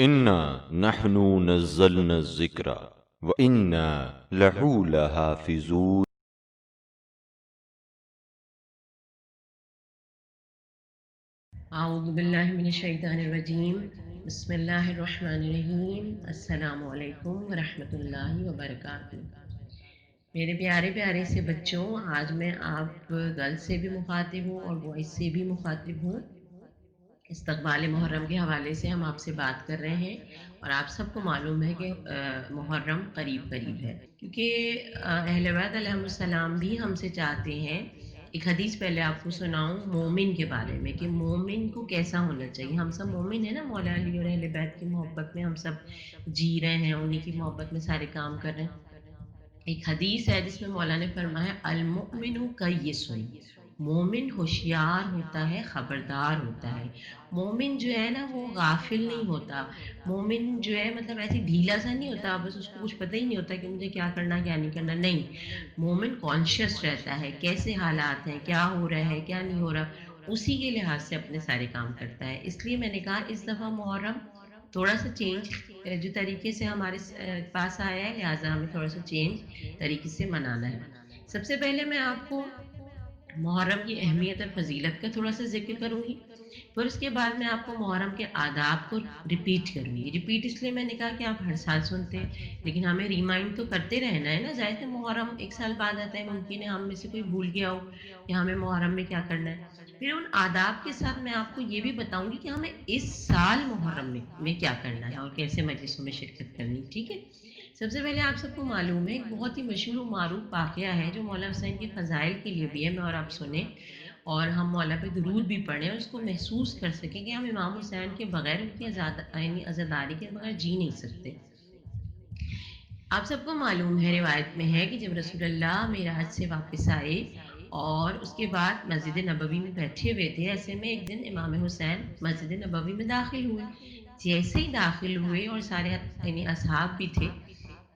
انا نحن نزلنا الذکر وانا لہو لحافظون۔ اعوذ باللہ من الشیطان الرجیم، بسم اللہ الرحمن الرحیم۔ السلام علیکم ورحمۃ اللہ وبرکاتہ۔ میرے پیارے پیارے سے بچوں، آج میں آپ گرلز سے بھی مخاطب ہوں اور بوائز سے بھی مخاطب ہوں۔ استقبال محرم کے حوالے سے ہم آپ سے بات کر رہے ہیں، اور آپ سب کو معلوم ہے کہ محرم قریب قریب ہے، کیونکہ اہل بیت علیہم السلام بھی ہم سے چاہتے ہیں۔ ایک حدیث پہلے آپ کو سناؤں مومن کے بارے میں، کہ مومن کو کیسا ہونا چاہیے۔ ہم سب مومن ہیں نا، مولا علی اور اہل بیت کی محبت میں ہم سب جی رہے ہیں، انہی کی محبت میں سارے کام کر رہے ہیں۔ ایک حدیث ہے جس میں مولا نے فرمایا المؤمن کیس، مومن ہوشیار ہوتا ہے، خبردار ہوتا ہے۔ مومن جو ہے نا وہ غافل نہیں ہوتا۔ مومن جو ہے مطلب ایسے ڈھیلا سا نہیں ہوتا، بس اس کو کچھ پتہ ہی نہیں ہوتا کہ مجھے کیا کرنا کیا نہیں کرنا، نہیں۔ مومن کانشیس رہتا ہے، کیسے حالات ہیں، کیا ہو رہا ہے کیا نہیں ہو رہا، اسی کے لحاظ سے اپنے سارے کام کرتا ہے۔ اس لیے میں نے کہا اس دفعہ محرم تھوڑا سا چینج جو طریقے سے ہمارے پاس آیا ہے، لہٰذا ہمیں تھوڑا سا چینج طریقے سے منانا ہے۔ سب سے پہلے میں آپ کو محرم کی اہمیت اور فضیلت کا تھوڑا سا ذکر کروں گی، پھر اس کے بعد میں آپ کو محرم کے آداب کو ریپیٹ کروں گی۔ ریپیٹ اس لیے میں نے کہا کہ آپ ہر سال سنتے ہیں، لیکن ہمیں ریمائنڈ تو کرتے رہنا ہے نا۔ ظاہر ہے محرم ایک سال بعد آتا ہے، ممکن ہے ہم میں سے کوئی بھول گیا ہو کہ ہمیں محرم میں کیا کرنا ہے۔ پھر ان آداب کے ساتھ میں آپ کو یہ بھی بتاؤں گی کہ ہمیں اس سال محرم میں کیا کرنا ہے اور کیسے مجلسوں میں شرکت کرنی، ٹھیک ہے۔ سب سے پہلے آپ سب کو معلوم ہے ایک بہت ہی مشہور و معروف واقعہ ہے جو مولا حسین کے فضائل کے لیے بھی ہے، میں اور آپ سنیں اور ہم مولا پہ درود بھی پڑھیں اور اس کو محسوس کر سکیں کہ ہم امام حسین کے بغیر، ان کی یعنی عزاداری کے بغیر جی نہیں سکتے۔ آپ سب کو معلوم ہے، روایت میں ہے کہ جب رسول اللہ معراج سے واپس آئے اور اس کے بعد مسجد نبوی میں بیٹھے ہوئے تھے، ایسے میں ایک دن امام حسین مسجد نبوی میں داخل ہوئے۔ جیسے ہی داخل ہوئے اور سارے یعنی اصحاب بھی تھے،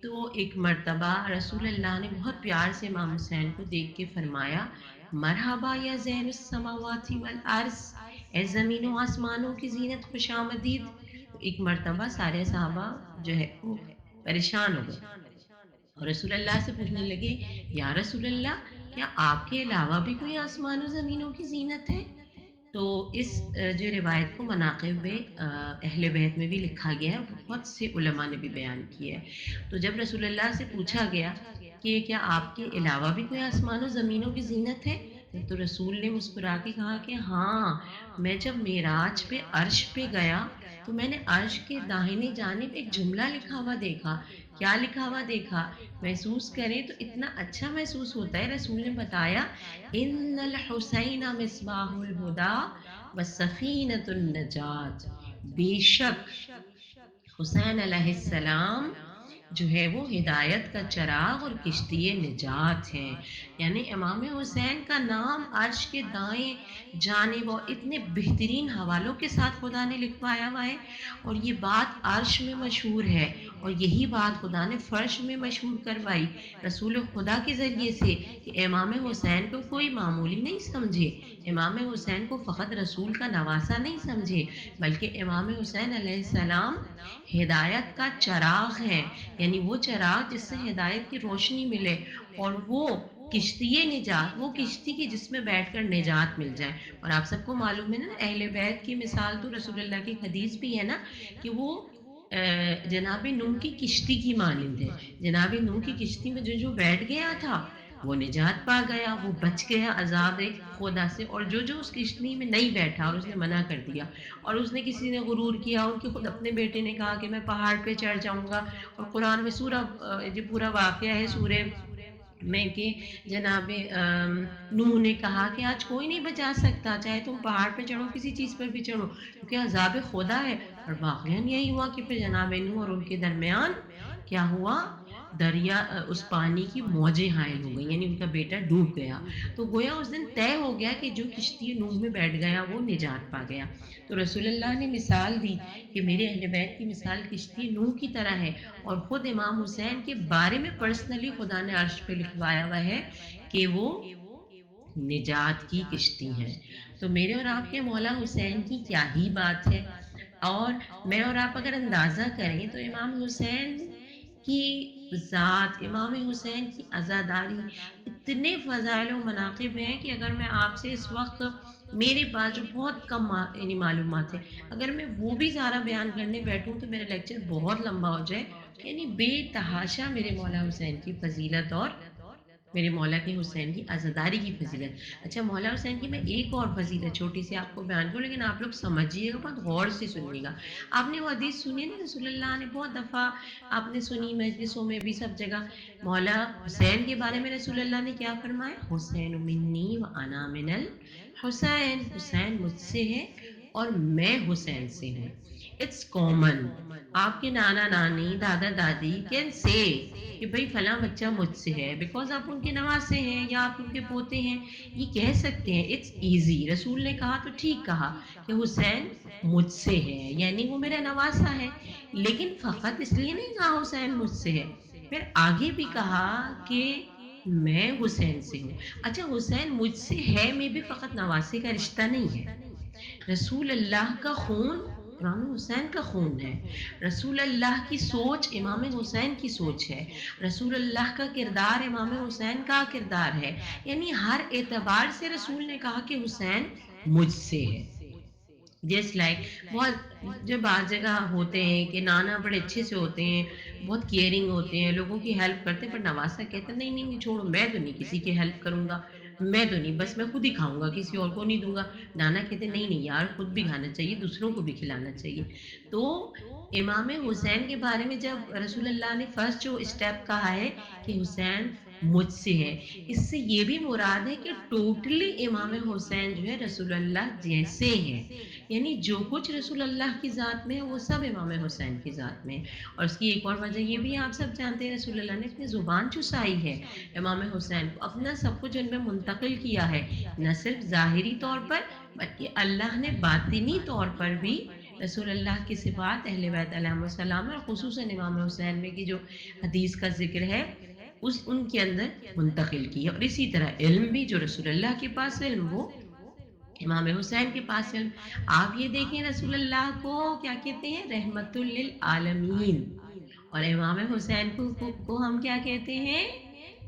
تو ایک مرتبہ رسول اللہ نے بہت پیار سے امام حسین کو دیکھ کے فرمایا مرحبا یا زین السماوات والارض، اے زمین و آسمانوں کی زینت خوش آمدید۔ تو ایک مرتبہ سارے صحابہ جو ہے وہ پریشان ہو گئے اور رسول اللہ سے پوچھنے لگے یا رسول اللہ، کیا آپ کے علاوہ بھی کوئی آسمان و زمینوں کی زینت ہے؟ تو اس جو روایت کو مناقب اہل بیت میں بھی لکھا گیا ہے، بہت سے علماء نے بھی بیان کیا ہے۔ تو جب رسول اللہ سے پوچھا گیا کہ کیا آپ کے علاوہ بھی کوئی آسمان و زمینوں کی زینت ہے، تو رسول نے مسکرا کے کہا کہ ہاں، میں جب معراج پہ عرش پہ گیا تو میں نے عرش کے داہنی جانب ایک جملہ لکھا ہوا دیکھا۔ کیا لکھا ہوا دیکھا؟ محسوس کریں تو اتنا اچھا محسوس ہوتا ہے۔ رسول نے بتایا ان الحسین مصباح الہدا وسفینۃ النجات، بے شک حسین علیہ السلام جو ہے وہ ہدایت کا چراغ اور کشتی نجات ہیں۔ یعنی امام حسین کا نام عرش کے دائیں جانب اور اتنے بہترین حوالوں کے ساتھ خدا نے لکھوایا ہوا ہے، اور یہ بات عرش میں مشہور ہے، اور یہی بات خدا نے فرش میں مشہور کروائی رسول خدا کے ذریعے سے، کہ امام حسین کو کوئی معمولی نہیں سمجھے، امام حسین کو فقط رسول کا نواسا نہیں سمجھے، بلکہ امام حسین علیہ السلام ہدایت کا چراغ ہے، یعنی وہ چراغ جس سے ہدایت کی روشنی ملے، اور وہ کشتی نجات، وہ کشتی کی جس میں بیٹھ کر نجات مل جائے۔ اور آپ سب کو معلوم ہے نا، اہل بیت کی مثال تو رسول اللہ کی حدیث بھی ہے نا کہ وہ جناب نوح کی کشتی کی مانند ہے۔ جناب نوح کی کشتی میں جو بیٹھ گیا تھا وہ نجات پا گیا، وہ بچ گیا عذاب خدا سے، اور جو اس کشتی میں نہیں بیٹھا اور اس نے منع کر دیا، اور اس نے کسی نے غرور کیا، ان کے خود اپنے بیٹے نے کہا کہ میں پہاڑ پہ چڑھ جاؤں گا، اور قرآن میں سورہ جو پورا واقعہ ہے سورہ میں کہ جناب نوح نے کہا کہ آج کوئی نہیں بچا سکتا، چاہے تم پہاڑ پہ چڑھو، کسی چیز پر بھی چڑھو، کیونکہ عذاب خدا ہے۔ اور واقعاً یہی ہوا کہ پھر جناب نوح اور ان کے درمیان کیا ہوا، دریا اس پانی کی موجیں حائل ہو گئیں، یعنی ان کا بیٹا ڈوب گیا۔ تو گویا اس دن طے ہو گیا کہ جو کشتی نوح میں بیٹھ گیا وہ نجات پا گیا۔ تو رسول اللہ نے مثال دی کہ میرے اہل بیت کی مثال کشتی نوح کی طرح ہے، اور خود امام حسین کے بارے میں پرسنلی خدا نے عرش پہ لکھوایا ہوا ہے کہ وہ نجات کی کشتی ہیں۔ تو میرے اور آپ کے مولا حسین کی کیا ہی بات ہے۔ اور میں اور آپ اگر اندازہ کریں تو امام حسین کی ذات، امام حسین کی عزاداری، اتنے فضائل و مناقب ہیں کہ اگر میں آپ سے اس وقت، میرے پاس جو بہت کم یعنی معلومات ہے، اگر میں وہ بھی سارا بیان کرنے بیٹھوں تو میرا لیکچر بہت لمبا ہو جائے. یعنی بے تحاشا میرے مولا حسین کی فضیلت اور میرے مولا کے حسین کی عزاداری کی فضیلت. اچھا، مولا حسین کی میں ایک اور فضیلت چھوٹی سی آپ کو بیان کروں، لیکن آپ لوگ سمجھیے گا، بہت غور سے سنیے گا. آپ نے وہ حدیث سنی نا، رسول اللہ نے بہت دفعہ آپ نے سنی مجلسوں میں بھی سب جگہ، مولا حسین کے بارے میں رسول اللہ نے کیا فرمایا؟ حسین منی و انا من الحسین، حسین مجھ سے ہے اور میں حسین سے ہوں. It's common. آپ کے نانا نانی، دادا دادی کین سے کہ بھئی فلاں بچہ مجھ سے ہے، بیکاز آپ ان کے نواسے ہیں یا آپ ان کے پوتے ہیں، یہ کہہ سکتے ہیں. It's easy. رسول نے کہا تو ٹھیک کہا کہ حسین مجھ سے ہے، یعنی وہ میرا نواسا ہے. لیکن فقط اس لیے نہیں کہا حسین مجھ سے ہے، پھر آگے بھی کہا کہ میں حسین سے ہوں. اچھا، حسین مجھ سے ہے میں بھی فقط نواسے کا رشتہ نہیں ہے. رسول اللہ کا خون امام حسین کا خون ہے. رسول اللہ کی سوچ امام حسین کی سوچ ہے. رسول اللہ کا کردار امام حسین کا کردار ہے. یعنی ہر اعتبار سے رسول نے کہا کہ حسین مجھ سے ہے. جس لائک بہت جو بعض جگہ ہوتے ہیں کہ نانا بڑے اچھے سے ہوتے ہیں، بہت کیئرنگ ہوتے ہیں، لوگوں کی ہیلپ کرتے ہیں، پر نواسا کہتے ہیں نہیں نہیں نہیں چھوڑو، میں تو نہیں کسی کی ہیلپ کروں گا، میں تو نہیں، بس میں خود ہی کھاؤں گا، کسی اور کو نہیں دوں گا. نانا کہتے نہیں نہیں یار، خود بھی کھانا چاہیے، دوسروں کو بھی کھلانا چاہیے. تو امام حسین کے بارے میں جب رسول اللہ نے فرسٹ جو اسٹیپ کہا ہے کہ حسین مجھ سے ہے، اس سے یہ بھی مراد ہے کہ ٹوٹلی امام حسین جو ہے رسول اللہ جیسے ہیں. یعنی جو کچھ رسول اللہ کی ذات میں ہے وہ سب امام حسین کی ذات میں ہے. اور اس کی ایک اور وجہ یہ بھی آپ سب جانتے ہیں، رسول اللہ نے اپنی زبان چسائی ہے امام حسین کو، اپنا سب کچھ ان میں منتقل کیا ہے، نہ صرف ظاہری طور پر بلکہ اللہ نے باطنی طور پر بھی رسول اللہ کی صفات اہل بیت علیہ السلام اور خصوصاً امام حسین میں کی جو حدیث کا ذکر ہے اس ان کے اندر منتقل کی ہے. اور اسی طرح علم بھی، جو رسول اللہ کے پاس علم وہ امام حسین کے پاس علم. آپ یہ دیکھیں رسول اللہ کو کیا کہتے ہیں؟ رحمت للعالمین. اور امام حسین کو ہم کیا کہتے ہیں؟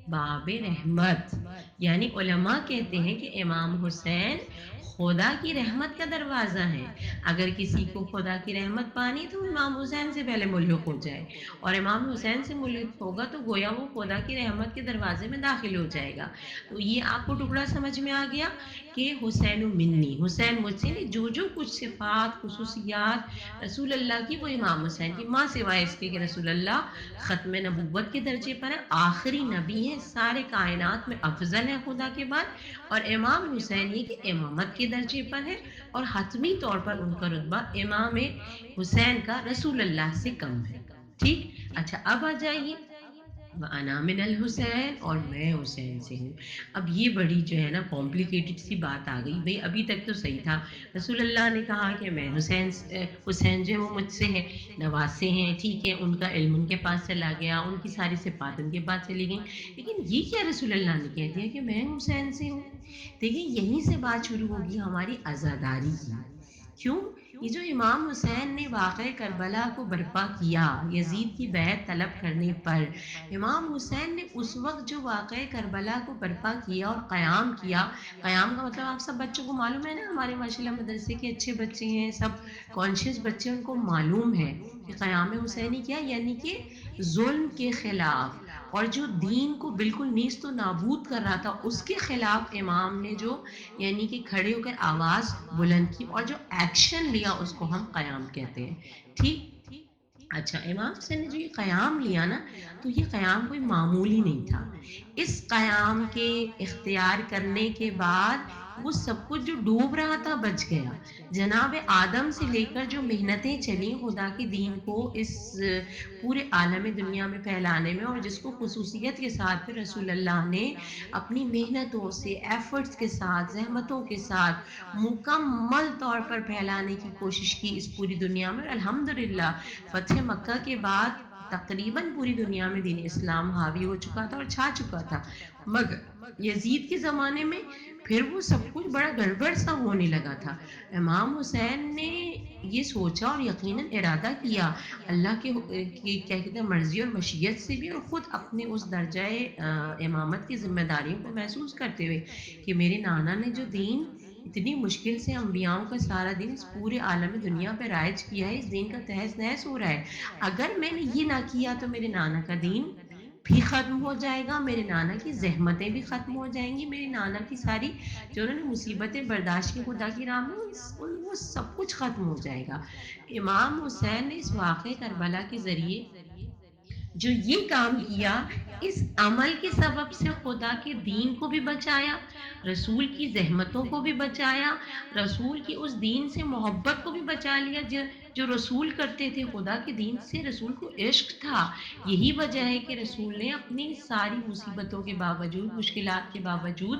باب رحمت. یعنی علماء کہتے ہیں کہ امام حسین خدا کی رحمت کا دروازہ ہے. اگر کسی کو خدا کی رحمت پانی تو امام حسین سے پہلے ملحق ہو جائے، اور امام حسین سے ملحق ہوگا تو گویا وہ خدا کی رحمت کے دروازے میں داخل ہو جائے گا. تو یہ آپ کو ٹکڑا سمجھ میں آ گیا کہ حسین منی، حسین مجھ سے نہیں. جو جو کچھ صفات خصوصیات رسول اللہ کی وہ امام حسین کی، ماں سوائے اس کے کہ رسول اللہ ختم نبوت کے درجے پر ہے، آخری نبی ہیں، سارے کائنات میں افضل ہے خدا کے بعد. اور امام حسین یہ کہ امامت کے درجے پر ہے، اور حتمی طور پر ان کا رتبہ امام حسین کا رسول اللہ سے کم ہے. ٹھیک. اچھا، اب آ جائیے وَأَنَا مِنَ الْحُسَيْن، اور میں حسین سے ہوں. اب یہ بڑی جو ہے نا کمپلیکیٹڈ سی بات آ گئی. بھئی ابھی تک تو صحیح تھا، رسول اللہ نے کہا کہ میں حسین جو ہے وہ مجھ سے ہے، نواسے ہیں، ٹھیک ہے، ان کا علم ان کے پاس چلا گیا، ان کی ساری صفات ان کے پاس چلی گئیں. لیکن یہ کیا رسول اللہ نے کہہ دیا کہ میں حسین سے ہوں؟ دیکھیں یہیں سے بات شروع ہوگی ہماری عزاداری کی. کیوں؟ یہ جو امام حسین نے واقعہ کربلا کو برپا کیا یزید کی بیعت طلب کرنے پر، امام حسین نے اس وقت جو واقعہ کربلا کو برپا کیا اور قیام کیا، قیام کا مطلب آپ سب بچوں کو معلوم ہے نا، ہمارے ماشاءاللہ مدرسے کے اچھے بچے ہیں، سب کانشیس بچے، ان کو معلوم ہے کہ قیام حسینی کیا، یعنی کہ ظلم کے خلاف اور جو دین کو بالکل نیست و نابود کر رہا تھا اس کے خلاف امام نے جو یعنی کہ کھڑے ہو کر آواز بلند کی اور جو ایکشن لیا اس کو ہم قیام کہتے ہیں. ٹھیک. اچھا، امام حسین نے جو یہ قیام لیا نا، تو یہ قیام کوئی معمولی نہیں تھا. اس قیام کے اختیار کرنے کے بعد وہ سب کچھ جو ڈوب رہا تھا بچ گیا. جناب آدم سے لے کر جو محنتیں چلیں خدا کے دین کو اس پورے عالم دنیا میں پھیلانے میں، اور جس کو خصوصیت کے ساتھ پھر رسول اللہ نے اپنی محنتوں سے، ایفرٹس کے ساتھ، زحمتوں کے ساتھ مکمل طور پر پھیلانے کی کوشش کی اس پوری دنیا میں. الحمدللہ فتح مکہ کے بعد تقریباً پوری دنیا میں دین اسلام حاوی ہو چکا تھا اور چھا چکا تھا، مگر یزید کے زمانے میں پھر وہ سب کچھ بڑا گڑبڑ سا ہونے لگا تھا۔ امام حسین نے یہ سوچا اور یقیناً ارادہ کیا اللہ کی کیا کہتے ہیں مرضی اور مشیت سے بھی، اور خود اپنے اس درجۂ امامت کی ذمہ داریوں کو محسوس کرتے ہوئے کہ میرے نانا نے جو دین اتنی مشکل سے انبیاؤں کا سارا دن اس پورے عالم دنیا پہ رائج کیا ہے، اس دین کا تہس نہس ہو رہا ہے، اگر میں نے یہ نہ کیا تو میرے نانا کا دین بھی ختم ہو جائے گا، میرے نانا کی زحمتیں بھی ختم ہو جائیں گی، میرے نانا کی ساری جو انہوں نے مصیبتیں برداشت کی خدا کی راہ میں وہ سب کچھ ختم ہو جائے گا۔ امام حسین نے اس واقعہ کربلا کے ذریعے جو یہ کام کیا، اس عمل کے سبب سے خدا کے دین کو بھی بچایا، رسول کی زحمتوں کو بھی بچایا، رسول کی اس دین سے محبت کو بھی بچا لیا جو رسول کرتے تھے، خدا کے دین سے رسول کو عشق تھا۔ یہی وجہ ہے کہ رسول نے اپنی ساری مصیبتوں کے باوجود، مشکلات کے باوجود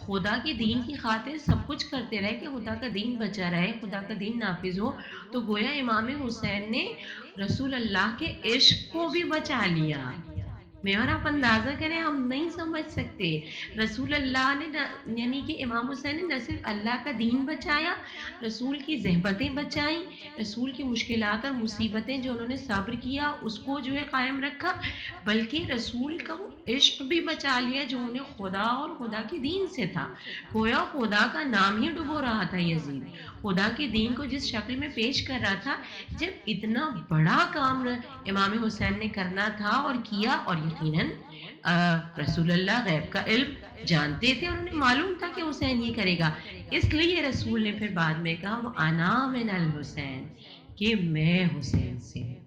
خدا کے دین کی خاطر سب کچھ کرتے رہے کہ خدا کا دین بچا رہے، خدا کا دین نافذ ہو۔ تو گویا امام حسین نے رسول اللہ کے عشق کو بھی بچا لیا۔ میں اور آپ اندازہ کریں، ہم نہیں سمجھ سکتے، رسول اللہ نے یعنی کہ امام حسین نے نہ صرف اللہ کا دین بچایا، رسول کی زحمتیں بچائیں، رسول کی مشکلات اور مصیبتیں جو انہوں نے صبر کیا اس کو جو ہے قائم رکھا، بلکہ رسول کا وہ عشق بھی بچا لیا جو انہیں خدا اور خدا کے دین سے تھا۔ گویا خدا کا نام ہی ڈبو رہا تھا یزید، خدا کے دین کو جس شکل میں پیش کر رہا تھا۔ جب اتنا بڑا کام امام حسین نے کرنا تھا اور کیا، اور یقیناً رسول اللہ غیب کا علم جانتے تھے اور انہیں معلوم تھا کہ حسین یہ کرے گا، اس لیے رسول نے پھر بعد میں کہا وہ انا من الحسین، کہ میں حسین سے ہوں۔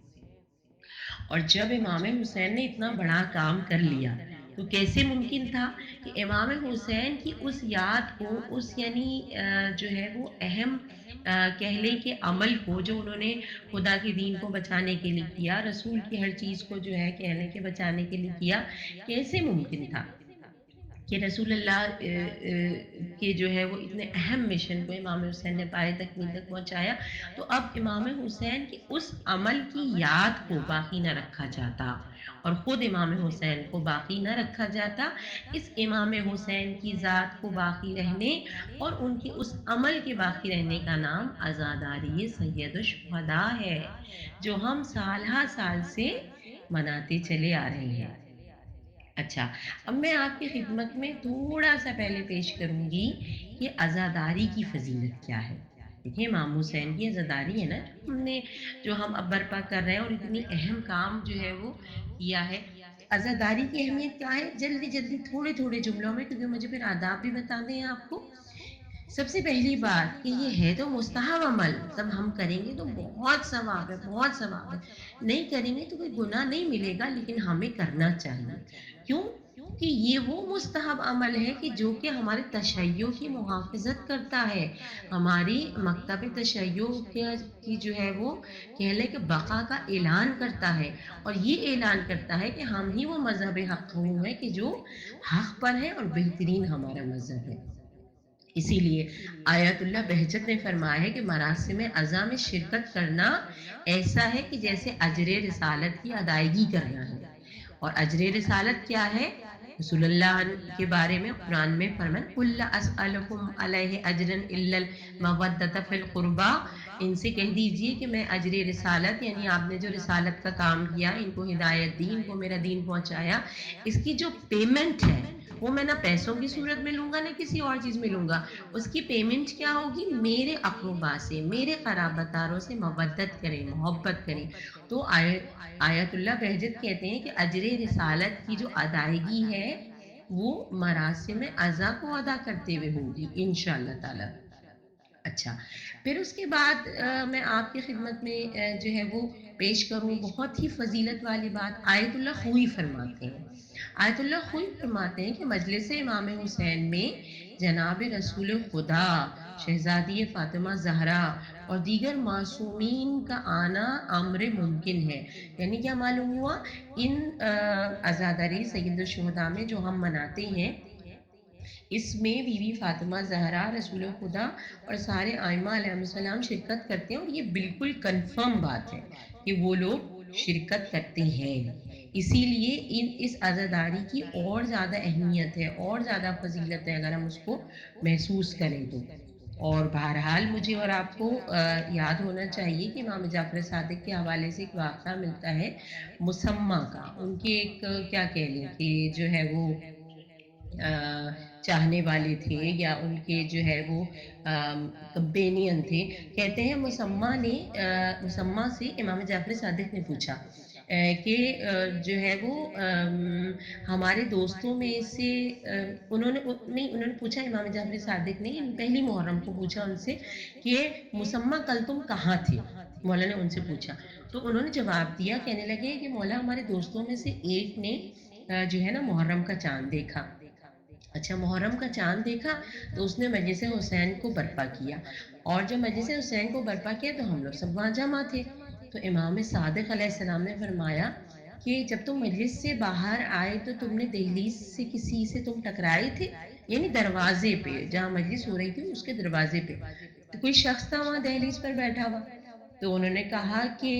اور جب امام حسین نے اتنا بڑا کام کر لیا تو کیسے ممکن تھا کہ امام حسین کی اس یاد کو، اس یعنی جو ہے وہ اہم کہہ لیں کہ عمل کو جو انہوں نے خدا کے دین کو بچانے کے لیے کیا، رسول کی ہر چیز کو جو ہے کہہ لیں کہ بچانے کے لیے کیا، کیسے ممکن تھا کہ رسول اللہ کے جو ہے وہ اتنے اہم مشن کو امام حسین نے پائے تکمیل تک پہنچایا۔ تو اب امام حسین کی اس عمل کی یاد کو باقی نہ رکھا جاتا اور خود امام حسین کو باقی نہ رکھا جاتا، اس امام حسین کی ذات کو باقی رہنے اور ان کی اس عمل کے باقی رہنے کا نام عزاداری سید الشہداء ہے، جو ہم سال ہا سال سے مناتے چلے آ رہے ہیں۔ اچھا، اب میں آپ کی خدمت میں تھوڑا سا پہلے پیش کروں گی کہ عزاداری کی فضیلت کیا ہے۔ دیکھیں امام حسین کی عزاداری ہے نا جو ہم اب برپا کر رہے ہیں، اور اتنی اہم کام جو ہے وہ کیا ہے۔ عزاداری کی اہمیت کیا ہے، جلدی جلدی تھوڑے تھوڑے جملوں میں، کیونکہ مجھے پھر آداب بھی بتانے ہیں آپ کو۔ سب سے پہلی بات کہ یہ ہے تو مستحب عمل، مطلب ہم کریں گے تو بہت ثواب ہے، بہت ثواب ہے، نہیں کریں گے تو کوئی گناہ نہیں ملے گا، لیکن ہمیں کرنا چاہیے۔ کیوں کہ یہ وہ مستحب عمل ہے کہ جو کہ ہمارے تشیع کی محافظت کرتا ہے، ہماری مکتب تشیع کی جو ہے وہ کہہ لیں کہ بقا کا اعلان کرتا ہے، اور یہ اعلان کرتا ہے کہ ہم ہی وہ مذہب حق ہیں کہ جو حق پر ہے اور بہترین ہمارا مذہب ہے۔ اسی لیے آیت اللہ بہجت نے فرمایا ہے کہ مراسم عزا میں شرکت کرنا ایسا ہے کہ جیسے اجر رسالت کی ادائیگی کرنا ہے۔ اور اجر رسالت کیا ہے؟ رسول اللہ کے بارے میں قرآن میں فرمایا قُل لَا أَسْأَلُكُمْ عَلَيْهِ أَجْرًا إِلَّا الْمَوَدَّةَ فِي الْقُرْبَى، ان سے کہہ دیجئے کہ میں اجر رسالت، یعنی آپ نے جو رسالت کا کام کیا، ان کو ہدایت دی، ان کو میرا دین پہنچایا، اس کی جو پیمنٹ ہے وہ میں نہ پیسوں کی صورت میں لوں گا نہ کسی اور چیز میں لوں گا، اس کی پیمنٹ کیا ہوگی؟ میرے اقربا سے، میرے قرابت داروں سے مودت کریں، محبت کریں۔ تو آیت اللہ بہجت کہتے ہیں کہ اجر رسالت کی جو ادائیگی ہے وہ مراسم عزا کو ادا کرتے ہوئے ہوگی انشاءاللہ تعالی۔ اچھا، پھر اس کے بعد میں آپ کی خدمت میں جو ہے وہ پیش کروں بہت ہی فضیلت والی بات۔ آیت اللہ خوئی فرماتے ہیں، آیت اللہ خوئی فرماتے ہیں کہ مجلس امام حسین میں جناب رسول خدا، شہزادی فاطمہ زہرا اور دیگر معصومین کا آنا امر ممکن ہے۔ یعنی کیا معلوم ہوا؟ ان عزاداری سید الشہداء میں جو ہم مناتے ہیں، اس میں بی بی فاطمہ زہرا، رسول خدا اور سارے ائمہ علیہ السلام شرکت کرتے ہیں، اور یہ بالکل کنفرم بات ہے کہ وہ لوگ شرکت کرتے ہیں. اسی لیے اس عزاداری کی اور زیادہ اہمیت ہے، اور زیادہ فضیلت ہے اگر ہم اس کو محسوس کریں تو. اور بہرحال مجھے اور آپ کو یاد ہونا چاہیے کہ امام جعفر صادق کے حوالے سے ایک واقعہ ملتا ہے مسمہ کا. ان کے ایک کیا کہہ لیں کہ جو ہے وہ چاہنے والے تھے، یا ان کے جو ہے وہ کمپینین تھے. کہتے ہیں مسمہ سے امام جعفر صادق نے پوچھا کہ جو ہے وہ ہمارے دوستوں میں سے انہوں نے پوچھا، امام جعفر صادق نے پہلی محرم کو پوچھا ان سے کہ مسمہ کل تم کہاں تھے؟ مولا نے ان سے پوچھا تو انہوں نے جواب دیا، کہنے لگے کہ مولا ہمارے دوستوں میں سے ایک نے جو ہے نا محرم کا چاند دیکھا. اچھا، محرم کا چاند دیکھا تو اس نے مجلس حسین کو برپا کیا، اور جب مجلس حسین کو برپا کیا تو ہم لوگ سب وہاں جمع تھے. تو امام صادق علیہ السلام نے فرمایا کہ جب تم مجلس سے باہر آئے تو تم نے دہلیز سے کسی سے تم ٹکرائے تھے؟ یعنی دروازے پہ جہاں مجلس ہو رہی تھی اس کے دروازے پہ تو کوئی شخص تھا وہاں دہلیز پر بیٹھا ہوا. تو انہوں نے کہا کہ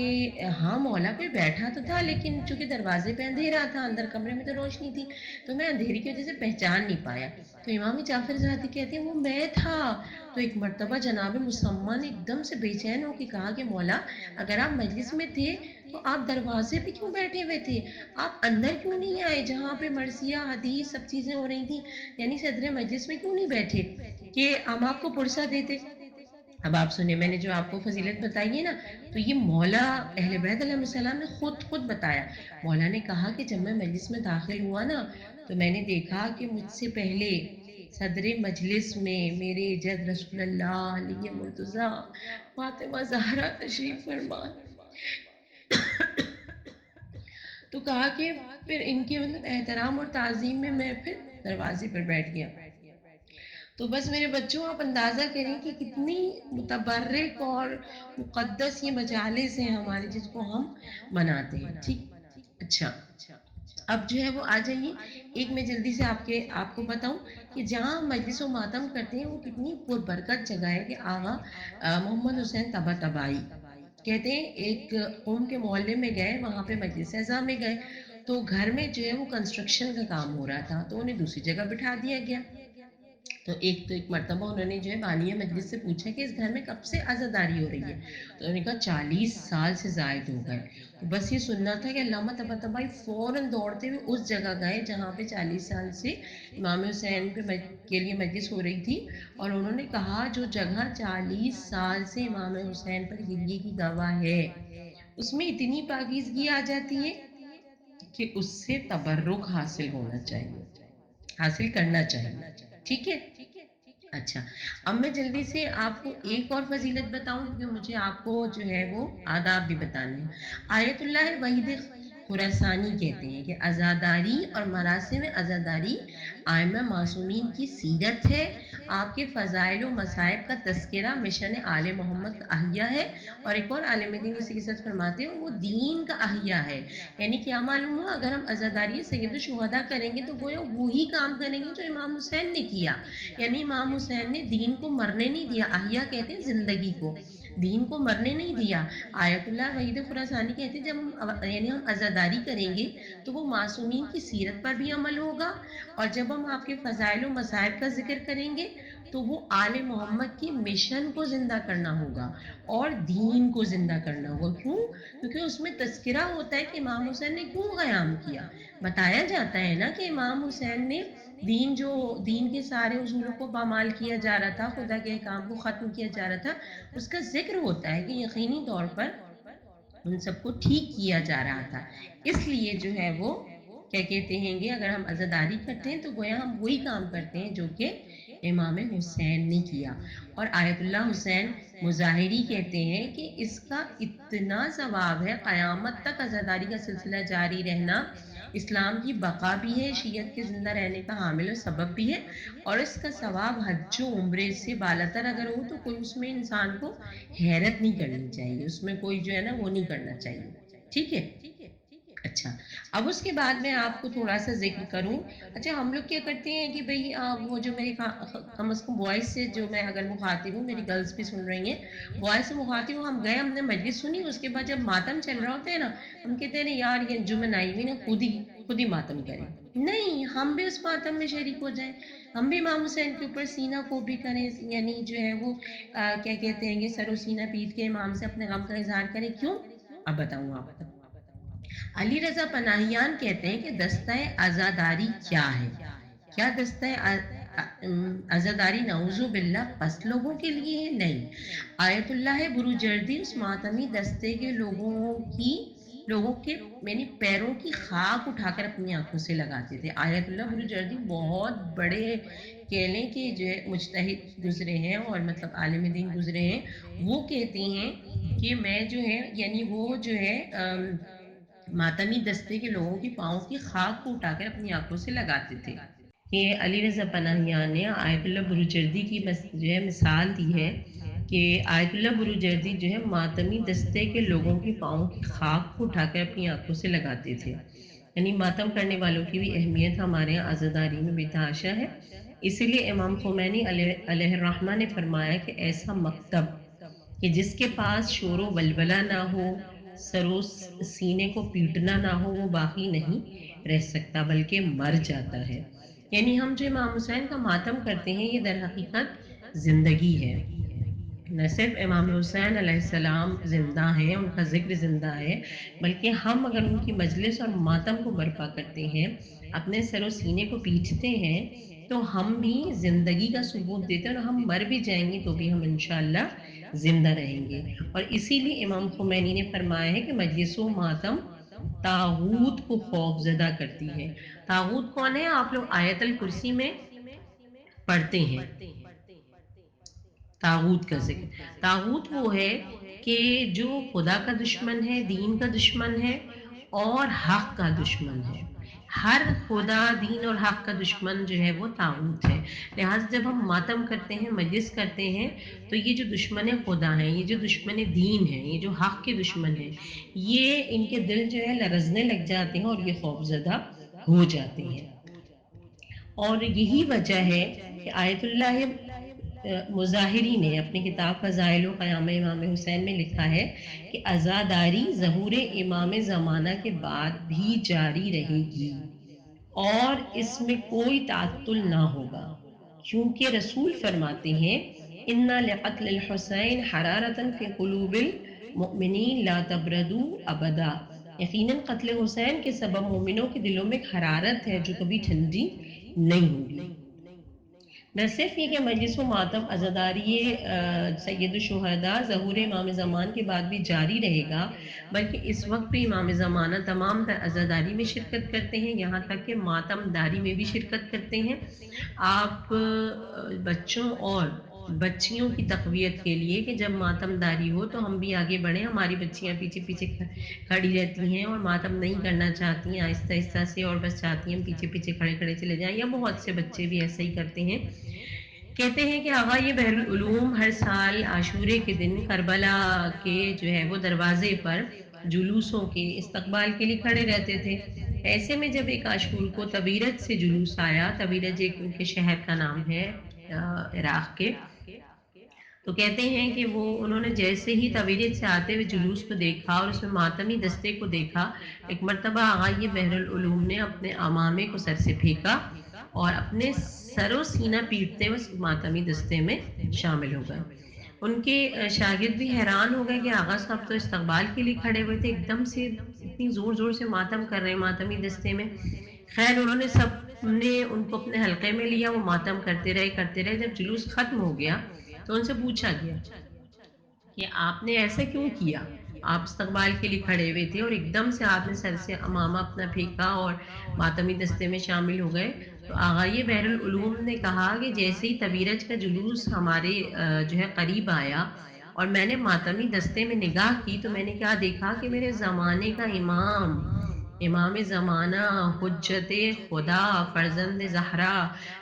ہاں مولا کوئی بیٹھا تو تھا، لیکن چونکہ دروازے پہ اندھیرا تھا، اندر کمرے میں تو روشنی تھی، تو میں اندھیرے کی وجہ سے پہچان نہیں پایا. تو امام جعفر صادق کہتے ہیں وہ میں تھا. تو ایک مرتبہ جناب مسمہ نے ایک دم سے بے چین ہو کے کہا کہ مولا اگر آپ مجلس میں تھے تو آپ دروازے پہ کیوں بیٹھے ہوئے تھے؟ آپ اندر کیوں نہیں آئے جہاں پہ مرثیہ حدیث سب چیزیں ہو رہی تھیں؟ یعنی صدر مجلس میں کیوں نہیں بیٹھے کہ ہم آپ کو پرسہ دیتے؟ اب آپ سنیں، میں نے جو آپ کو فضیلت بتائی ہے نا، تو یہ مولا اہل بیت علیہ السلام نے خود بتایا. مولا نے کہا کہ جب میں مجلس میں داخل ہوا نا تو میں نے دیکھا کہ مجھ سے پہلے صدر مجلس میں میرے جد رسول اللہ علی مرتضیٰ فاطمہ زہرا تشریف فرما. تو کہا کہ پھر ان کے مطلب احترام اور تعظیم میں میں پھر دروازے پر بیٹھ گیا. تو بس میرے بچوں، آپ اندازہ کریں کہ کتنی متبرک اور مقدس یہ مجالس ہیں ہمارے جس کو ہم مناتے ہیں. ٹھیک، اچھا اب جو ہے وہ آ جائیے. ایک میں جلدی سے آپ کو بتاؤں کہ جہاں مجلس و ماتم کرتے ہیں وہ کتنی پربرکت جگہ ہے. کہ آغا محمد حسین طباطبائی کہتے ہیں ایک قوم کے محلے میں گئے، وہاں پہ مجلس اعزاں میں گئے تو گھر میں جو ہے وہ کنسٹرکشن کا کام ہو رہا تھا تو انہیں دوسری جگہ بٹھا دیا گیا. تو ایک مرتبہ انہوں نے جو ہے بانی مجلس سے پوچھا کہ اس گھر میں کب سے عزاداری ہو رہی ہے؟ تو انہوں نے کہا 40 سال سے زائد ہو گئے. تو بس یہ سننا تھا کہ علامہ طباطبائی فوراً دوڑتے ہوئے اس جگہ گئے جہاں پہ 40 سال سے امام حسین کے لیے مجلس ہو رہی تھی، اور انہوں نے کہا جو جگہ 40 سال سے امام حسین پر گریے کی گواہ ہے اس میں اتنی پاکیزگی آ جاتی ہے کہ اس سے تبرک حاصل ہونا چاہیے، حاصل کرنا چاہیے. ٹھیک ہے، اچھا اب میں جلدی سے آپ کو ایک اور فضیلت بتاؤں کیونکہ مجھے آپ کو جو ہے وہ آداب بھی بتانے ہیں. آیت اللہ وحید خراسانی کہتے ہیں کہ عزاداری اور مراسم عزاداری ائمہ معصومین کی سیرت ہے، آپ کے فضائل و مصائب کا تذکرہ مشن آل محمد کا احیاء ہے. اور ایک اور عالم دین اسی کے ساتھ فرماتے ہیں وہ دین کا احیاء ہے. یعنی کیا معلوم ہوا، اگر ہم عزاداری سید الشہداء کریں گے تو گویا وہی کام کریں گے جو امام حسین نے کیا. یعنی امام حسین نے دین کو مرنے نہیں دیا، احیاء کہتے ہیں زندگی کو، دین کو مرنے نہیں دیا. آیت اللہ وحید خراسانی کہتے ہیں جب ہم عزاداری کریں گے تو وہ معصومین کی سیرت پر بھی عمل ہوگا، اور جب ہم آپ کے فضائل و مصائب کا ذکر کریں گے تو وہ آل محمد کی مشن کو زندہ کرنا ہوگا اور دین کو زندہ کرنا ہوگا. کیوں؟ کیونکہ اس میں تذکرہ ہوتا ہے کہ امام حسین نے کیوں قیام کیا. بتایا جاتا ہے نا کہ امام حسین نے دین کے سارے اصولوں کو پامال کیا جا رہا تھا، خدا کے احکام کو ختم کیا جا رہا تھا، اس کا ذکر ہوتا ہے کہ یقینی طور پر ان سب کو ٹھیک کیا جا رہا تھا. اس لیے جو ہے وہ کیا کہتے ہیں گے، اگر ہم عزاداری کرتے ہیں تو گویا ہم وہی کام کرتے ہیں جو کہ امام حسین نے کیا. اور آیت اللہ حسین مظاہری کہتے ہیں کہ اس کا اتنا ثواب ہے، قیامت تک عزاداری کا سلسلہ جاری رہنا اسلام کی بقا بھی ہے، شیعت کے زندہ رہنے کا حامل و سبب بھی ہے، اور اس کا ثواب حج و عمرے سے بالاتر اگر ہو تو کوئی اس میں انسان کو حیرت نہیں کرنی چاہیے، اس میں کوئی جو ہے نا وہ نہیں کرنا چاہیے. ٹھیک ہے، اچھا، اب اس کے بعد میں آپ کو تھوڑا-سا ذکر کروں۔ اچھا، ہم لوگ کیا کرتے ہیں کہ بھئی وہ جو میری کم از کم بوائز سے جو میں اگر مخاطب ہوں، میری گرلز بھی سن رہی ہیں، بوائز سے مخاطب ہوں، ہم گئے، ہم نے مجلس سنی، اس کے بعد جب ماتم چل رہا ہوتا ہے نا، ہم کہتے ہیں نا یار یہ انجمن آئی ہوئی نا، خود ہی ماتم کریں۔ نہیں، ہم بھی اس ماتم میں شریک ہو جائیں، ہم بھی امام حسین کے اوپر سینہ کو بھی کریں، یعنی جو ہے وہ کیا کہتے ہیں کہ سر و سینہ پیٹ کے امام سے اپنے غم کا اظہار کریں۔ کیوں؟ اب بتاؤں آپ کو۔ علی رضا پناہیان کہتے ہیں کہ دستہ عزاداری کیا ہے؟ کیا دستہ عزاداری نعوذ باللہ پس لوگوں کے لیے ہے؟ نہیں، آیت اللہ بروجردی اس ماتمی دستے کے لوگوں کے یعنی پیروں کی خاک اٹھا کر اپنی آنکھوں سے لگاتے تھے۔ آیت اللہ بروجردی بہت بڑے کہہ لیں کہ جو ہے مجتہد گزرے ہیں اور مطلب عالم دین گزرے ہیں، وہ کہتے ہیں کہ میں جو ہے یعنی وہ جو ہے ماتمی دستے کے لوگوں کی پاؤں کی خاک کو اٹھا کر اپنی آنکھوں سے لگاتے تھے۔ کہ علی رضا پناہیان نے آیت اللہ بروجردی کی جو ہے مثال دی ہے کہ آیت اللہ بروجردی جو ہے ماتمی دستے کے لوگوں کی پاؤں کی خاک کو اٹھا کر اپنی آنکھوں سے لگاتے تھے۔ یعنی ماتم کرنے والوں کی بھی اہمیت ہمارے یہاں عزاداری میں بے تحاشا ہے۔ اسی لیے امام خمینی علیہ الرحمہ نے فرمایا کہ ایسا مکتب کہ جس کے پاس شور و ولولہ نہ ہو، سرو سینے کو پیٹنا نہ ہو، وہ باقی نہیں رہ سکتا بلکہ مر جاتا ہے۔ یعنی ہم جو امام حسین کا ماتم کرتے ہیں یہ در حقیقت زندگی ہے۔ نہ صرف امام حسین علیہ السلام زندہ ہیں، ان کا ذکر زندہ ہے، بلکہ ہم اگر ان کی مجلس اور ماتم کو برپا کرتے ہیں، اپنے سر و سینے کو پیٹتے ہیں، تو ہم بھی زندگی کا ثبوت دیتے ہیں، اور ہم مر بھی جائیں گے تو بھی ہم انشاءاللہ زندہ رہیں گے۔ اور اسی لیے امام خمینی نے فرمایا ہے کہ مجلس و ماتم طاغوت کو خوف زدہ کرتی ہے۔ طاغوت کون ہے؟ آپ لوگ آیت الکرسی میں پڑھتے ہیں طاغوت کا ذکر۔ طاغوت وہ ہے کہ جو خدا کا دشمن ہے، دین کا دشمن ہے اور حق کا دشمن ہے۔ ہر خدا، دین اور حق کا دشمن جو ہے وہ طاغوت ہے۔ لہٰذا جب ہم ماتم کرتے ہیں، مجلس کرتے ہیں، تو یہ جو دشمن خدا ہیں، یہ جو دشمن دین ہیں، یہ جو حق کے دشمن ہیں، یہ ان کے دل جو ہے لرزنے لگ جاتے ہیں اور یہ خوف زدہ ہو جاتے ہیں۔ اور یہی وجہ ہے کہ آیت اللہ مظاہری نے اپنی کتاب فضائل و قیام امام حسین میں لکھا ہے کہ عزاداری ظہور امام زمانہ کے بعد بھی جاری رہے گی اور اس میں کوئی تعطل نہ ہوگا، کیونکہ رسول فرماتے ہیں اِنَّ لِقَتْلِ الْحُسَيْنِ حَرَارَةً فِي قُلُوبِ الْمُؤْمِنِينَ لَا تَبْرَدُوا أَبَدًا۔ یقیناً قتل حسین کے سبب مومنوں کے دلوں میں ایک حرارت ہے جو کبھی ٹھنڈی نہیں ہوگی۔ نہ صرف یہ کہ مجلس و ماتم عزاداری سید الشہداء ظہور امام زمان کے بعد بھی جاری رہے گا، بلکہ اس وقت بھی امام زمانہ تمام تر عزاداری میں شرکت کرتے ہیں، یہاں تک کہ ماتم داری میں بھی شرکت کرتے ہیں۔ آپ بچوں اور بچیوں کی تقویت کے لیے کہ جب ماتم داری ہو تو ہم بھی آگے بڑھیں، ہماری بچیاں پیچھے پیچھے کھڑی رہتی ہیں اور ماتم نہیں کرنا چاہتی ہیں آہستہ آہستہ سے، اور بس چاہتی ہیں ہم پیچھے پیچھے کھڑے کھڑے چلے جائیں، یا بہت سے بچے بھی ایسا ہی کرتے ہیں۔ کہتے ہیں کہ آغا یہ بحر العلوم ہر سال عاشورے کے دن کربلا کے جو ہے وہ دروازے پر جلوسوں کے استقبال کے لیے کھڑے رہتے تھے۔ ایسے میں جب ایک عاشور کو تبیرت سے جلوس آیا، تبیرت ایک ان کے شہر کا نام ہے عراق کے، تو کہتے ہیں کہ انہوں نے جیسے ہی تبیرت سے آتے ہوئے جلوس کو دیکھا اور اس میں ماتمی دستے کو دیکھا، ایک مرتبہ آغا یہ بحر العلوم نے اپنے امامے کو سر سے پھینکا اور اپنے سر و سینہ پیٹتے ہوئے ماتمی دستے میں شامل ہو گئے۔ ان کے شاگرد بھی حیران ہو گئے کہ آغا صاحب تو استقبال کے لیے کھڑے ہوئے تھے، ایک دم سے اتنی زور زور سے ماتم کر رہے ہیں ماتمی دستے میں۔ خیر انہوں نے سب نے ان کو اپنے حلقے میں لیا، وہ ماتم کرتے رہے۔ جب جلوس ختم ہو گیا تو ان سے پوچھا گیا کہ آپ نے ایسا کیوں کیا؟ آپ استقبال کے لیے کھڑے ہوئے تھے اور ایک دم سے آپ نے سر سے امامہ اپنا پھینکا اور ماتمی دستے میں شامل ہو گئے۔ تو آغائے بحر العلوم نے کہا کہ جیسے ہی تبیرج کا جلوس ہمارے جو ہے قریب آیا اور میں نے ماتمی دستے میں نگاہ کی، تو میں نے کیا دیکھا کہ میرے زمانے کا امام زمانہ، حجت خدا، فرزند زہرا،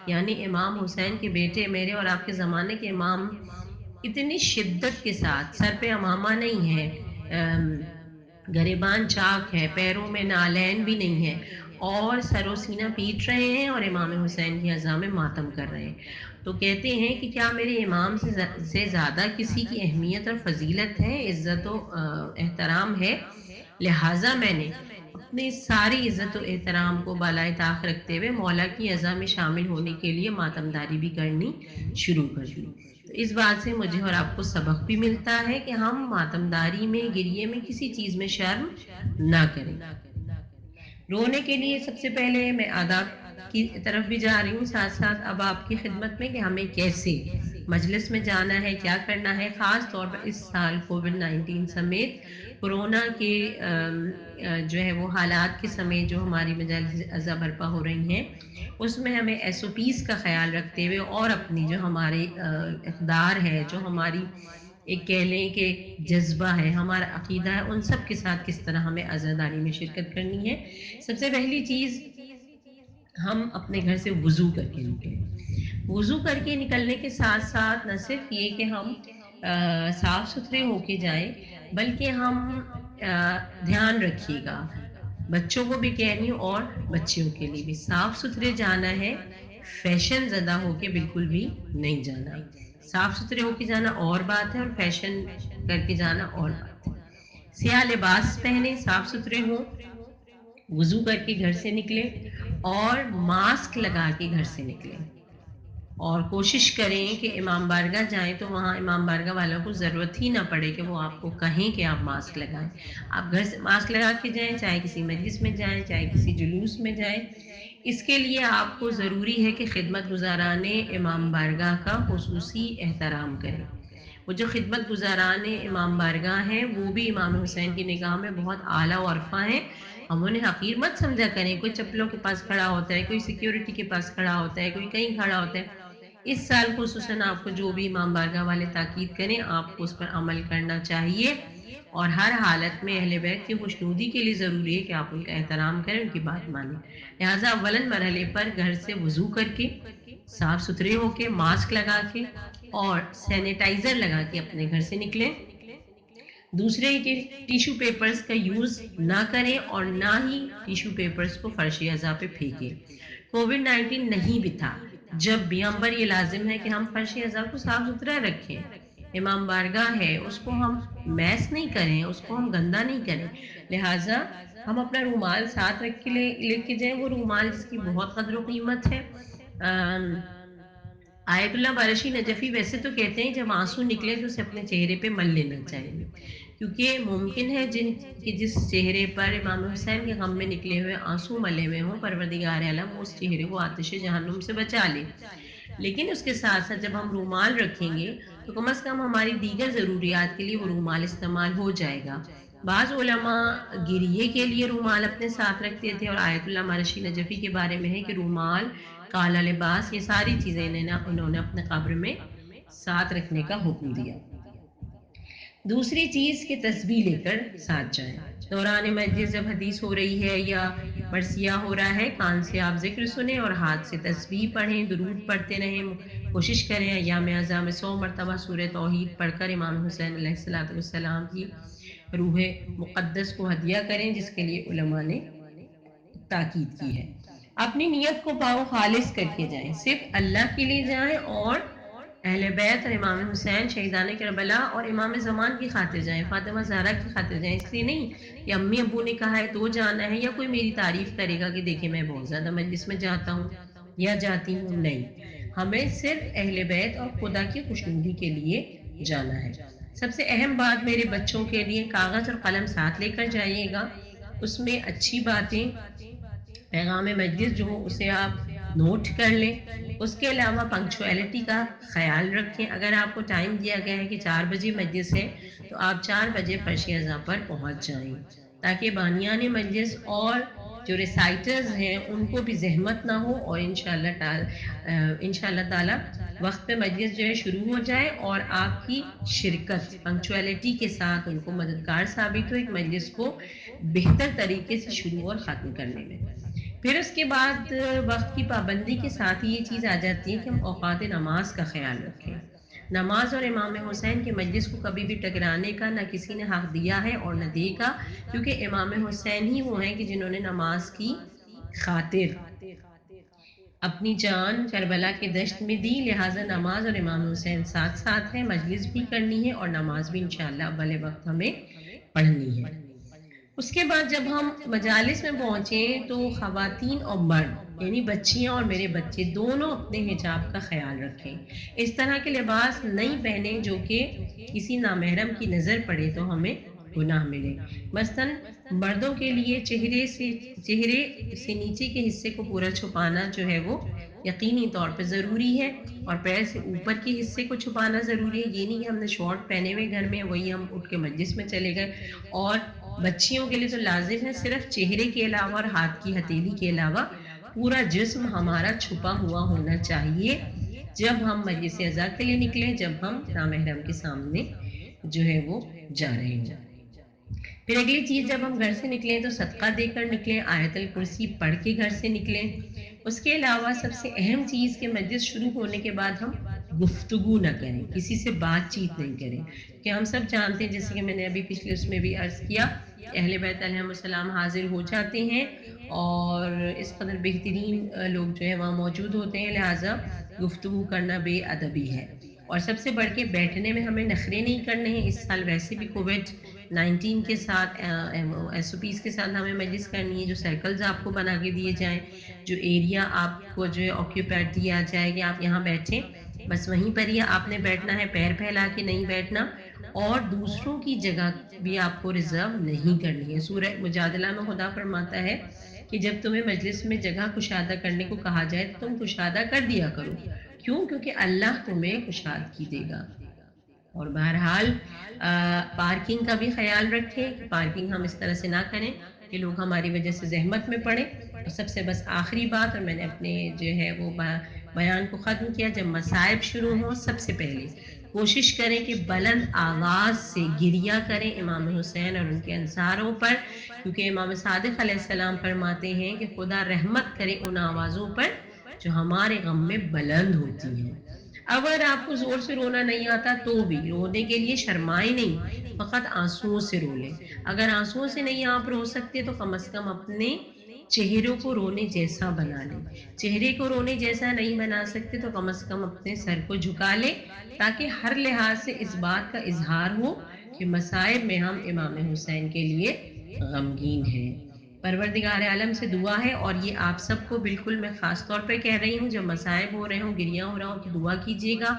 یعنی امام حسین کے بیٹے میرے اور آپ کے زمانے کے امام اتنی شدت کے ساتھ، سر پہ امامہ نہیں ہے، گریبان چاک ہے، پیروں میں نالین بھی نہیں ہے، اور سر و سینہ پیٹ رہے ہیں اور امام حسین کی ازاں میں ماتم کر رہے ہیں۔ تو کہتے ہیں کہ کیا میرے امام سے زیادہ کسی کی اہمیت اور فضیلت ہے، عزت و احترام ہے؟ لہٰذا میں نے اپنی ساری عزت و احترام کو بالائے طاق رکھتے ہوئے مولا کی ازاں میں شامل ہونے کے لیے ماتمداری بھی کرنی شروع کر دی۔ تو اس بات سے مجھے اور آپ کو سبق بھی ملتا ہے کہ ہم ماتمداری میں، گریے میں، کسی چیز میں شرم نہ کریں۔ رونے کے لیے سب سے پہلے میں آداب کی طرف بھی جا رہی ہوں، ساتھ ساتھ اب آپ کی خدمت میں کہ ہمیں کیسے مجلس میں جانا ہے، کیا کرنا ہے۔ خاص طور پر اس سال کووڈ 19 سمیت کورونا کے جو ہے وہ حالات کے سمیت جو ہماری مجالس ازا برپا ہو رہی ہیں، اس میں ہمیں ایس او پیز کا خیال رکھتے ہوئے اور اپنی جو ہمارے اقدار ہے، جو ہماری ایک کہہ لیں کہ جذبہ ہے، ہمارا عقیدہ ہے، ان سب کے ساتھ کس طرح ہمیں عزاداری میں شرکت کرنی ہے۔ سب سے پہلی چیز، ہم اپنے گھر سے وضو کر کے نکلیں۔ وضو کر کے نکلنے کے ساتھ ساتھ نہ صرف یہ کہ ہم صاف ستھرے ہو کے جائیں، بلکہ ہم دھیان رکھیے گا، بچوں کو بھی کہہ رہی ہوں اور بچیوں کے لیے بھی، صاف ستھرے جانا ہے، فیشن زدہ ہو کے بالکل بھی نہیں جانا۔ صاف ستھرے ہو کے جانا اور بات ہے، اور فیشن کر کے جانا اور بات ہے۔ سیاہ لباس پہنے، صاف ستھرے ہوں، وضو کر کے گھر سے نکلیں اور ماسک لگا کے گھر سے نکلیں، اور کوشش کریں کہ امام بارگاہ جائیں تو وہاں امام بارگاہ والوں کو ضرورت ہی نہ پڑے کہ وہ آپ کو کہیں کہ آپ ماسک لگائیں، آپ گھر سے ماسک لگا کے جائیں، چاہے کسی مجلس میں جائیں، چاہے کسی جلوس میں جائیں۔ اس کے لیے آپ کو ضروری ہے کہ خدمت گزاران امام بارگاہ کا خصوصی احترام کریں۔ وہ جو خدمت گزاران امام بارگاہ ہیں وہ بھی امام حسین کی نگاہ میں بہت اعلیٰ و عرفہ ہیں، ہم انہیں حقیر مت سمجھا کریں۔ کوئی چپلوں کے پاس کھڑا ہوتا ہے، کوئی سیکیورٹی کے پاس کھڑا ہوتا ہے، کوئی کہیں کھڑا ہوتا ہے۔ اس سال خصوصاً آپ کو جو بھی امام بارگاہ والے تاکید کریں، آپ کو اس پر عمل کرنا چاہیے، اور ہر حالت میں اہل بیت کی خوشنودی کے لیے ضروری ہے کہ آپ ان کا احترام کریں، ان کی بات مانیں۔ لہٰذا اولن مرحلے پر گھر سے وضو کر کے، صاف ستھرے ہو کے، ماسک لگا کے اور سینیٹائزر لگا کے اپنے گھر سے نکلیں۔ دوسرے کہ ٹیشو پیپرز کا یوز نہ کریں اور نہ ہی ٹیشو پیپرز کو فرش اعضاء پہ پھینکیں۔ کووڈ 19 نہیں بھی تھا جب بھی ہم پر یہ لازم ہے کہ ہم فرش اعضاء کو صاف ستھرا رکھیں۔ امام بارگاہ ہے، اس کو ہم میس نہیں کریں، اس کو ہم گندا نہیں کریں۔ لہٰذا ہم اپنا رومال ساتھ رکھ کے لے کے جائیں، وہ رومال جس کی بہت قدر و قیمت ہے۔ آیت اللہ بارشی نجفی ویسے تو کہتے ہیں جب آنسو نکلے تو اسے اپنے چہرے پہ مل لینا چاہیے، کیونکہ ممکن ہے جس چہرے پر امام حسین کے غم میں نکلے ہوئے آنسو ملے ہوئے ہوں، پروردگار عالم اس چہرے کو آتش جہنم سے بچا لے۔ لیکن اس کے ساتھ ساتھ جب ہم رومال رکھیں گے تو کم از کم ہماری دیگر ضروریات کے لیے وہ رومال استعمال ہو جائے گا۔ بعض علماء گریے کے لیے رومال اپنے ساتھ رکھتے تھے، اور آیت اللہ مارشی نجفی کے بارے میں ہے کہ رومال، کالا لباس، یہ ساری چیزیں انہوں نے اپنے قبر میں ساتھ رکھنے کا حکم دیا۔ دوسری چیز کہ تسبیح لے کر ساتھ جائیں۔ دوران مجلس جب حدیث ہو رہی ہے یا مرثیہ ہو رہا ہے، کان سے آپ ذکر سنیں اور ہاتھ سے تسبیح پڑھیں، درود پڑھتے رہیں۔ کوشش کریں ایام اعزاء میں 100 مرتبہ سورہ توحید پڑھ کر امام حسین علیہ السلام کی روح مقدس کو ہدیہ کریں، جس کے لیے علماء نے تاکید کی ہے۔ اپنی نیت کو پاک خالص کر کے جائیں، صرف اللہ کے لیے جائیں، اور اہل بیت اور امام حسین شہیدان کربلا اور امام زمان کی خاطر جائیں، فاطمہ زہرا کی خاطر جائیں۔ اس لیے نہیں کہ امی ابو نے کہا ہے تو جانا ہے، یا کوئی میری تعریف کرے گا کہ دیکھیں میں بہت زیادہ مجلس میں جاتا ہوں یا جاتی ہوں۔ نہیں، ہمیں صرف اہل بیت اور خدا کی خوشنودی کے لیے جانا ہے۔ سب سے اہم بات میرے بچوں کے لیے، کاغذ اور قلم ساتھ لے کر جائیے گا، اس میں اچھی باتیں، پیغام مجلس جو ہو اسے آپ نوٹ کر لیں۔ اس کے علاوہ پنکچویلٹی کا خیال رکھیں۔ اگر آپ کو ٹائم دیا گیا ہے کہ 4 بجے مجلس ہے تو آپ 4 بجے فرش اعضاء پر پہنچ جائیں، تاکہ بانیان مجلس اور جو ریسائٹرز ہیں ان کو بھی زحمت نہ ہو، اور انشاءاللہ تعالی وقت پہ مجلس جو ہے شروع ہو جائے، اور آپ کی شرکت پنکچویلٹی کے ساتھ ان کو مددگار ثابت ہو ایک مجلس کو بہتر طریقے سے شروع اور ختم کرنے میں۔ پھر اس کے بعد وقت کی پابندی کے ساتھ ہی یہ چیز آ جاتی ہے کہ ہم اوقات نماز کا خیال رکھیں۔ نماز اور امام حسین کے مجلس کو کبھی بھی ٹکرانے کا نہ کسی نے حق دیا ہے اور نہ دے گا، کیونکہ امام حسین ہی وہ ہیں کہ جنہوں نے نماز کی خاطر اپنی جان کربلا کے دشت میں دی، لہٰذا نماز اور امام حسین ساتھ ساتھ ہیں، مجلس بھی کرنی ہے اور نماز بھی انشاءاللہ اول وقت ہمیں پڑھنی ہے۔ اس کے بعد جب ہم مجالس میں پہنچیں تو خواتین اور مرد یعنی بچیاں اور میرے بچے دونوں اپنے حجاب کا خیال رکھیں، اس طرح کے لباس نہیں پہنیں جو کہ کسی نامحرم کی نظر پڑے تو ہمیں گناہ ملے۔ مثلاً مردوں کے لیے چہرے سے نیچے کے حصے کو پورا چھپانا جو ہے وہ یقینی طور پہ ضروری ہے، اور پیر سے اوپر کے حصے کو چھپانا ضروری ہے۔ یہ نہیں کہ ہم نے شارٹ پہنے ہوئے گھر میں وہی ہم اٹھ کے مجلس میں چلے گئے، اور بچیوں کے لیے تو لازم ہے صرف چہرے کے علاوہ اور ہاتھ کی ہتھیلی کے علاوہ پورا جسم ہمارا چھپا ہوا ہونا چاہیے جب ہم مجلس عزا کے لیے نکلیں، جب ہم نامحرم کے سامنے جو ہے وہ جا رہے ہوں۔ پھر اگلی چیز، جب ہم گھر سے نکلیں تو صدقہ دے کر نکلیں، آیت الکرسی پڑھ کے گھر سے نکلیں۔ اس کے علاوہ سب سے اہم چیز کہ مجلس شروع ہونے کے بعد ہم گفتگو نہ کریں، کسی سے بات چیت نہیں کریں، کہ ہم سب جانتے ہیں جیسے کہ میں نے ابھی پچھلے اس میں بھی عرض کیا کہ اہل بیت علیہم السلام حاضر ہو جاتے ہیں اور اس قدر بہترین لوگ جو ہیں وہاں موجود ہوتے ہیں، لہٰذا گفتگو کرنا بے ادبی ہے۔ اور سب سے بڑھ کے بیٹھنے میں ہمیں نخرے نہیں کرنے ہیں۔ اس سال ویسے بھی کووڈ-19 کے ساتھ ایس او پیز کے ساتھ ہمیں مجلس کرنی ہے، جو سرکلز آپ کو بنا کے دیے جائیں، جو ایریا آپ کو جو ہے آکیوپیڈ دیا جائے کہ آپ یہاں بیٹھیں، بس وہیں پر ہی آپ نے بیٹھنا ہے، پیر پھیلا کے نہیں بیٹھنا، اور دوسروں کی جگہ بھی آپ کو ریزرو نہیں کرنی ہے۔ سورہ مجادلہ میں خدا فرماتا ہے کہ جب تمہیں مجلس میں جگہ کشادہ کرنے کو کہا جائے تو تم کشادہ کر دیا کرو، کیوں؟ کیونکہ اللہ تمہیں کشادگی دے گا۔ اور بہرحال پارکنگ کا بھی خیال رکھیں کہ پارکنگ ہم اس طرح سے نہ کریں کہ لوگ ہماری وجہ سے زحمت میں پڑیں۔ اور سب سے بس آخری بات، اور میں نے اپنے جو ہے وہ بیان کو ختم کیا، جب مصائب شروع ہوں سب سے پہلے کوشش کریں کہ بلند آواز سے گریہ کریں امام حسین اور ان کے انصاروں پر، کیونکہ امام صادق علیہ السلام فرماتے ہیں کہ خدا رحمت کرے ان آوازوں پر جو ہمارے غم میں بلند ہوتی ہیں۔ اگر آپ کو زور سے رونا نہیں آتا تو بھی رونے کے لیے شرمائیں نہیں، فقط آنسوؤں سے رو لیں۔ اگر آنسوؤں سے نہیں آپ رو سکتے تو کم از کم اپنے چہروں کو رونے جیسا بنا لیں۔ چہرے کو رونے جیسا نہیں بنا سکتے تو کم از کم اپنے سر کو جھکا لیں، تاکہ ہر لحاظ سے اس بات کا اظہار ہو کہ مصائب میں ہم امام حسین کے لیے غمگین ہیں۔ پروردگار عالم سے دعا ہے، اور یہ آپ سب کو بالکل میں خاص طور پہ کہہ رہی ہوں، جب مصائب ہو رہے ہوں، گریہ ہو رہا ہوں، تو دعا کیجیے گا،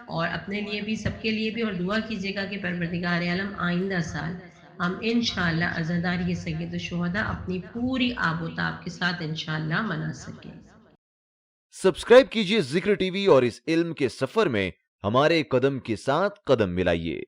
اور اپنے لیے بھی سب کے لیے بھی، اور دعا کیجیے گا کہ پروردگار عالم آئندہ سال ہم انشاءاللہ عزاداری سید الشہداء اپنی پوری آب و تاب کے ساتھ انشاءاللہ منا سکیں۔ سبسکرائب کیجئے ذکر ٹی وی اور اس علم کے سفر میں ہمارے قدم کے ساتھ قدم ملائیے۔